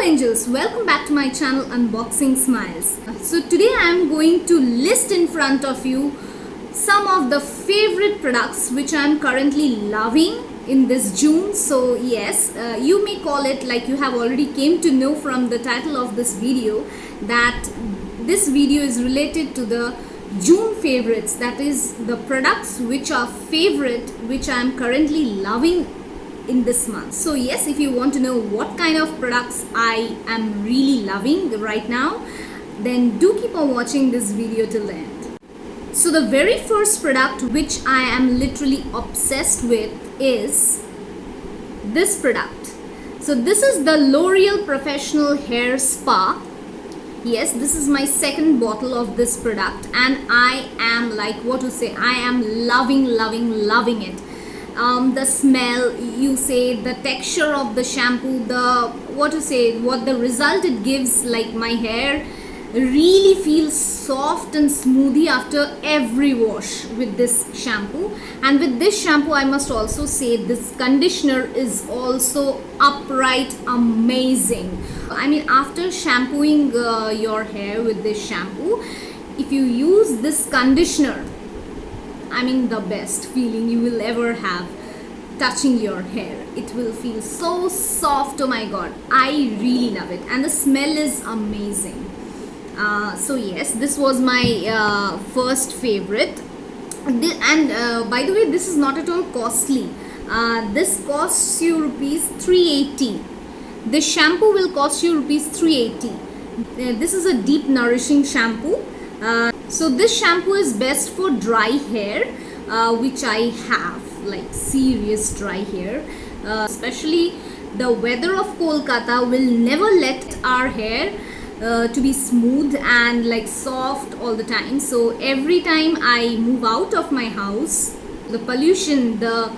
angels, welcome back to my channel Unboxingsmiles. So today I am going to list in front of you some of the favorite products which I am currently loving in this June. So yes, you may call it, like you have already came to know from the title of this video, that this video is related to the June favorites, that is the products which are favorite, which I am currently loving in this month. So yes, if you want to know what kind of products I am really loving right now, then do keep on watching this video till the end. So the very first product which I am literally obsessed with is this product. So this is the L'Oreal Professional Hair Spa. Yes, this is my second bottle of this product and I am I am loving it. The smell, the texture of the shampoo, what the result it gives, like my hair really feels soft and smoothie after every wash with this shampoo. And with this shampoo, I must also say this conditioner is also upright amazing. I mean, after shampooing your hair with this shampoo, if you use this conditioner, I mean, the best feeling you will ever have touching your hair. It will feel so soft. Oh my god, I really love it, and the smell is amazing. So yes, this was my first favorite. By the way, this is not at all costly. This costs you rupees 380. This shampoo will cost you rupees 380. This is a deep nourishing shampoo. So this shampoo is best for dry hair, which I have, like serious dry hair. Especially the weather of Kolkata will never let our hair to be smooth and like soft all the time. So every time I move out of my house, the pollution, the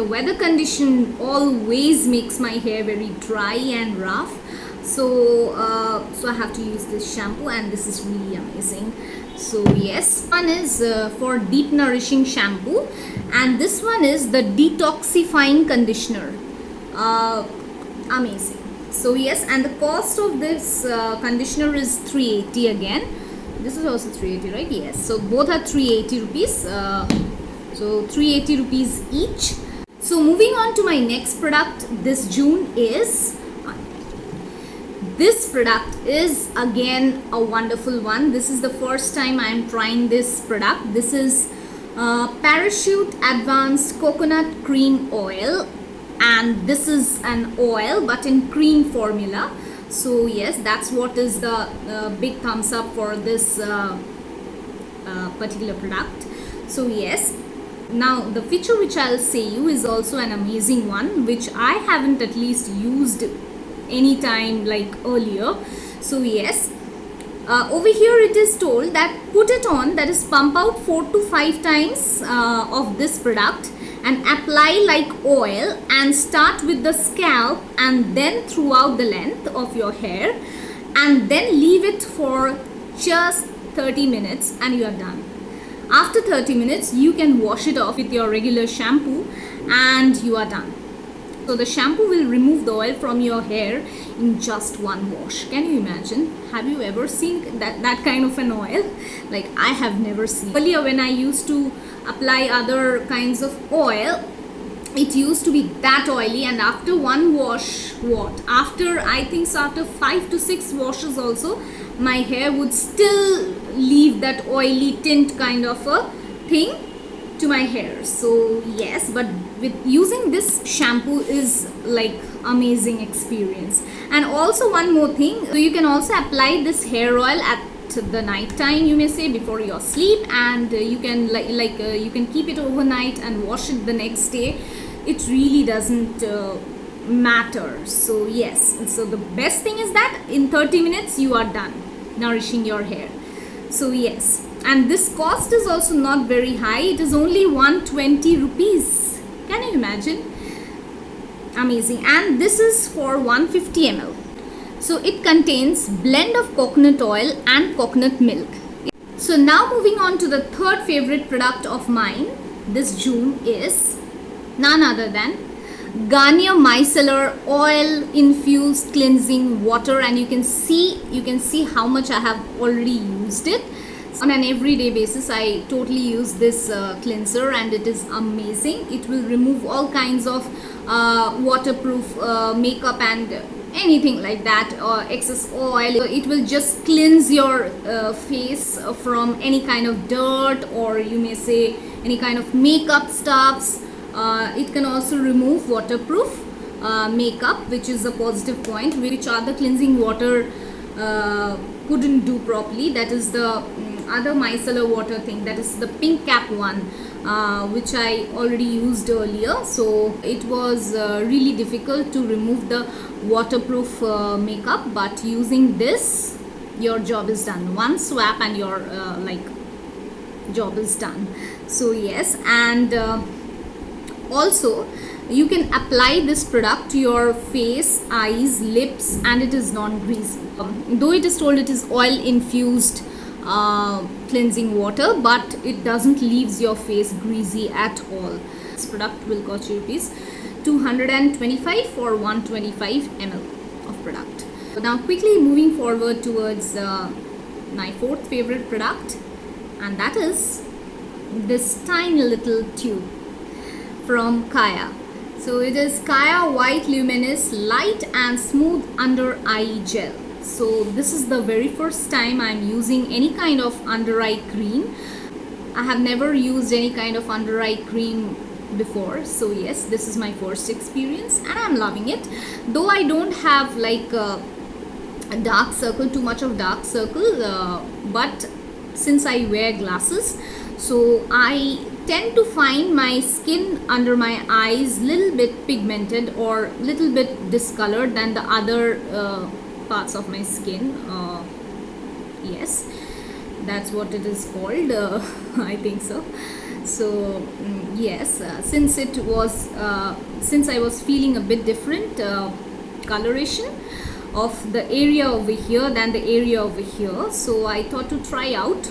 weather condition always makes my hair very dry and rough. So I have to use this shampoo, and this is really amazing. So yes, one is for deep nourishing shampoo, and this one is the detoxifying conditioner. Amazing. So yes, and the cost of this conditioner is 380 again. This is also 380, right? Yes. So both are 380 rupees. So 380 rupees each. So moving on to my next product this June is. This product is again a wonderful one. This is the first time I am trying this product. This is Parachute Advanced Coconut Cream Oil, and this is an oil but in cream formula. So yes, that's what is the big thumbs up for this particular product. So yes, now the feature which I'll say you is also an amazing one, which I haven't at least used anytime like earlier. So yes, over here it is told that put it on, that is pump out 4 to 5 times of this product and apply like oil, and start with the scalp and then throughout the length of your hair, and then leave it for just 30 minutes and you are done. After 30 minutes you can wash it off with your regular shampoo and you are done. So the shampoo will remove the oil from your hair in just one wash. Can you imagine? Have you ever seen that kind of an oil? Like, I have never seen. Earlier when I used to apply other kinds of oil, it used to be that oily, and after one wash, after 5 to 6 washes also, my hair would still leave that oily tint kind of a thing to my hair. So yes, but with using this shampoo is like amazing experience. And also one more thing, so you can also apply this hair oil at the night time, you may say, before your sleep, and you can you can keep it overnight and wash it the next day. It really doesn't matter. So yes, so the best thing is that in 30 minutes you are done nourishing your hair. So yes, and this cost is also not very high. It is only 120 rupees. Can you imagine? Amazing. And this is for 150 ml. So it contains blend of coconut oil and coconut milk. So now moving on to the third favorite product of mine this June is none other than Garnier Micellar Oil infused cleansing water, and you can see how much I have already used it. On an everyday basis, I totally use this cleanser, and it is amazing. It will remove all kinds of waterproof makeup and anything like that, or excess oil. It will just cleanse your face from any kind of dirt, or you may say any kind of makeup stuffs. It can also remove waterproof makeup, which is a positive point, which other cleansing water couldn't do properly. That is the other micellar water thing, that is the pink cap one, which I already used earlier. So it was really difficult to remove the waterproof makeup, but using this, your job is done. One swap and your job is done. So yes, and also you can apply this product to your face, eyes, lips, and it is non-greasy. Though it is told it is oil infused cleansing water, but it doesn't leaves your face greasy at all. This product will cost you rupees 225 for 125 ml of product. Now quickly moving forward towards my fourth favorite product, and that is this tiny little tube from Kaya. So it is Kaya White Luminous Light and Smooth Under Eye Gel. So this is the very first time I'm using any kind of under eye cream. I have never used any kind of under eye cream before, so yes, this is my first experience and I'm loving it. Though I don't have like a dark circle, too much of dark circle, but since I wear glasses, so I tend to find my skin under my eyes little bit pigmented or little bit discolored than the other parts of my skin. Yes, that's what it is called. I think so. So yes, since I was feeling a bit different coloration of the area over here than the area over here, so I thought to try out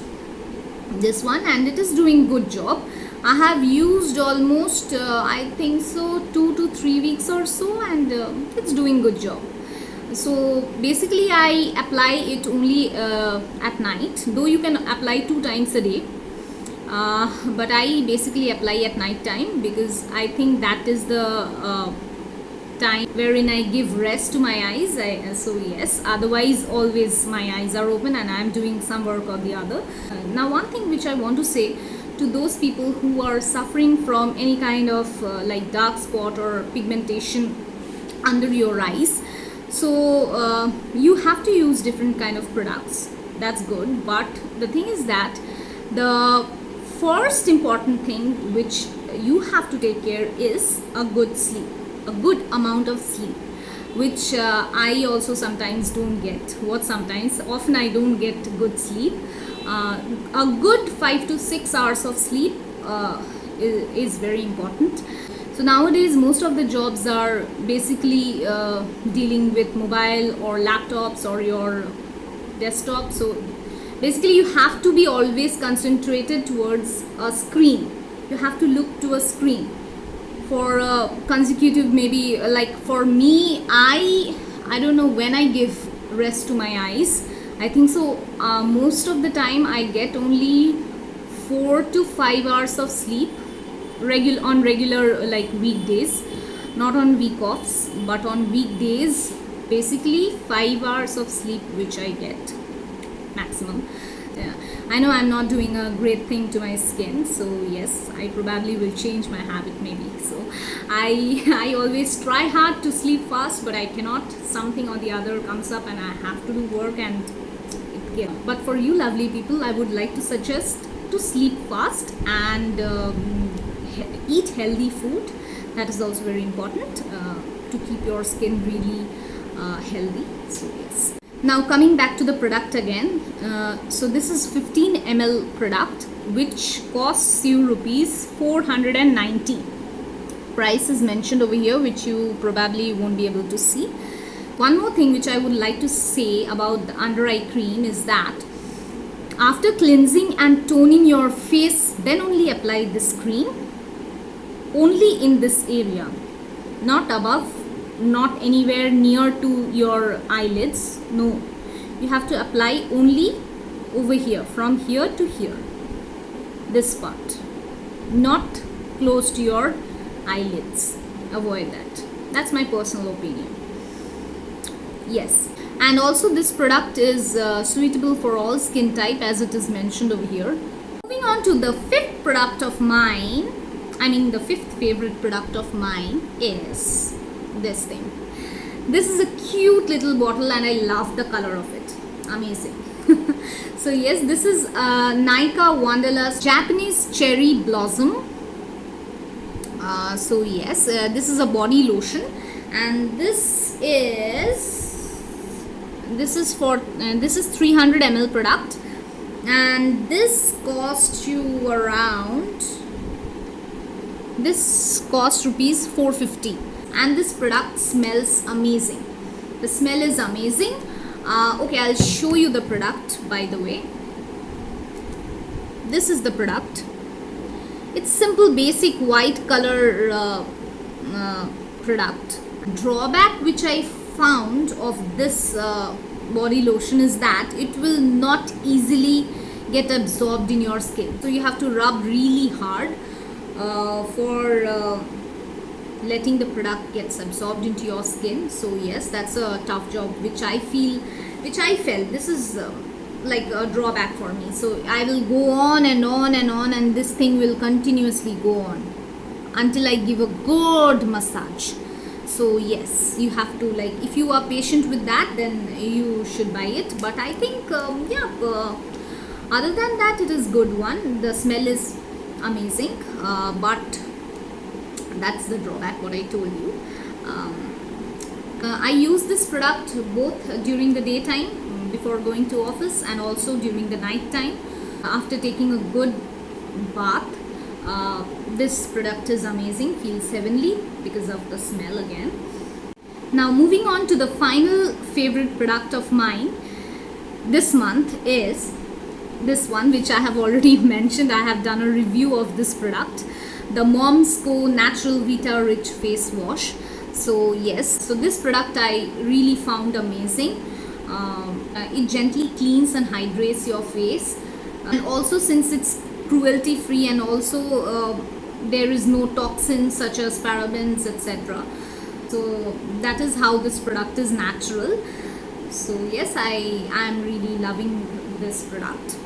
this one, and it is doing good job. I have used almost I think so 2 to 3 weeks or so, and it's doing good job. So basically I apply it only at night, though you can apply 2 times a day, but I basically apply at night time because I think that is the time wherein I give rest to my eyes. So yes, otherwise always my eyes are open and I am doing some work or the other. Now one thing which I want to say to those people who are suffering from any kind of like dark spot or pigmentation under your eyes, so you have to use different kind of products, that's good, but the thing is that the first important thing which you have to take care is a good sleep, a good amount of sleep, which I also sometimes don't get. Often I don't get good sleep. A good 5 to 6 hours of sleep is very important. So nowadays most of the jobs are basically dealing with mobile or laptops or your desktop, so basically you have to be always concentrated towards a screen. You have to look to a screen for a consecutive, maybe like for me, I don't know when I give rest to my eyes. I think so most of the time I get only 4 to 5 hours of sleep on regular like weekdays, not on week offs, but on weekdays basically 5 hours of sleep which I get maximum. Yeah, I know I'm not doing a great thing to my skin, so yes, I probably will change my habit maybe. So I always try hard to sleep fast, but I cannot. Something or the other comes up and I have to do work, and but for you lovely people, I would like to suggest to sleep fast and eat healthy food. That is also very important to keep your skin really healthy. So yes. Now coming back to the product again, so this is 15 ml product which costs you rupees 490. Price is mentioned over here, which you probably won't be able to see. One more thing which I would like to say about the under eye cream is that after cleansing and toning your face, then only apply this cream, only in this area. not above, not anywhere near to your eyelids. No, you have to apply only over here, from here to here, this part, not close to your eyelids. Avoid that. That's my personal opinion. Yes, and also this product is suitable for all skin type, as it is mentioned over here. Moving on to the fifth product of mine, the fifth favorite product of mine is this thing. This is a cute little bottle and I love the color of it. Amazing. So yes, this is Nykaa Wanderlust Japanese Cherry Blossom. So yes, this is a body lotion, and this is 300 ml product, and this costs you around, this costs rupees 450, and this product smells amazing. The smell is amazing. Okay, I'll show you the product, by the way. This is the product. It's simple basic white color product. Drawback which I found of this body lotion is that it will not easily get absorbed in your skin. So you have to rub really hard for letting the product gets absorbed into your skin. So yes, that's a tough job which I felt. This is like a drawback for me. So I will go on and on and on, and this thing will continuously go on until I give a good massage. So yes, you have to, like, if you are patient with that, then you should buy it. But I think other than that, it is good one. The smell is amazing, but that's the drawback what I told you. I use this product both during the daytime before going to office, and also during the night time after taking a good bath. This product is amazing, feels heavenly because of the smell again. Now moving on to the final favorite product of mine this month is this one, which I have already mentioned. I have done a review of this product, the Mom's Co Natural Vita Rich Face Wash. So yes, so this product I really found amazing. It gently cleans and hydrates your face, and also since it's cruelty free, and also there is no toxins such as parabens, etc. So that is how this product is natural. So yes, I am really loving this product.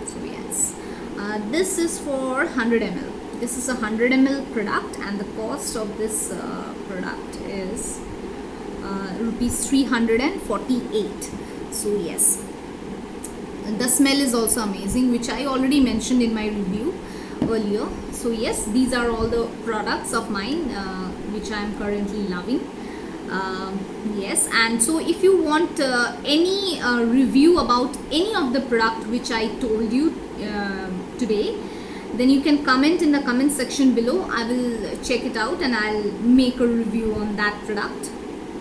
So yes, this is for 100 ml. This is a 100 ml product, and the cost of this product is rupees 348. So yes, the smell is also amazing, which I already mentioned in my review earlier. So yes, these are all the products of mine which I am currently loving. Yes, and so if you want any review about any of the product which I told you today, then you can comment in the comment section below. I will check it out and I'll make a review on that product,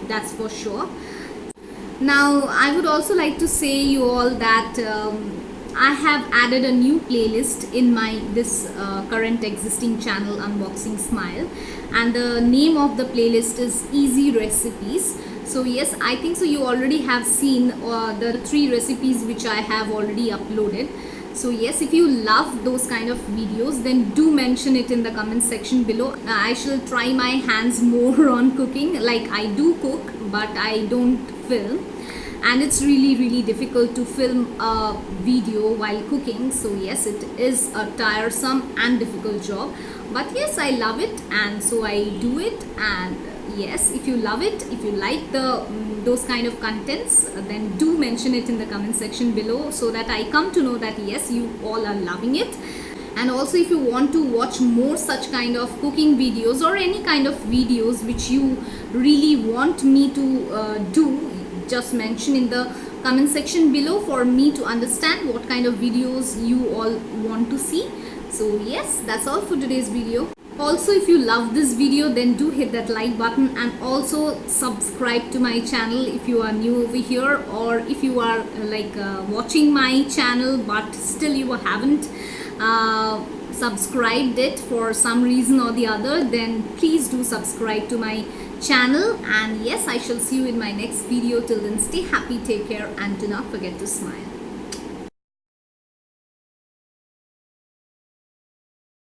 that's for sure. Now I would also like to say you all that I have added a new playlist in my this current existing channel, Unboxing Smile, and the name of the playlist is Easy Recipes. So yes, I think so you already have seen the 3 recipes which I have already uploaded. So yes, if you love those kind of videos, then do mention it in the comment section below. I shall try my hands more on cooking. Like, I do cook, but I don't film, and it's really difficult to film a video while cooking. So yes, it is a tiresome and difficult job, but yes, I love it, and so I do it. And yes, if you love it, if you like those kind of contents, then do mention it in the comment section below, so that I come to know that yes, you all are loving it. And also, if you want to watch more such kind of cooking videos, or any kind of videos which you really want me to do, just mention in the comment section below for me to understand what kind of videos you all want to see. So yes, that's all for today's video. Also, if you love this video, then do hit that like button, and also subscribe to my channel if you are new over here, or if you are watching my channel but still you haven't subscribed it for some reason or the other, then please do subscribe to my channel. And yes, I shall see you in my next video. Till then, stay happy, take care, and do not forget to smile.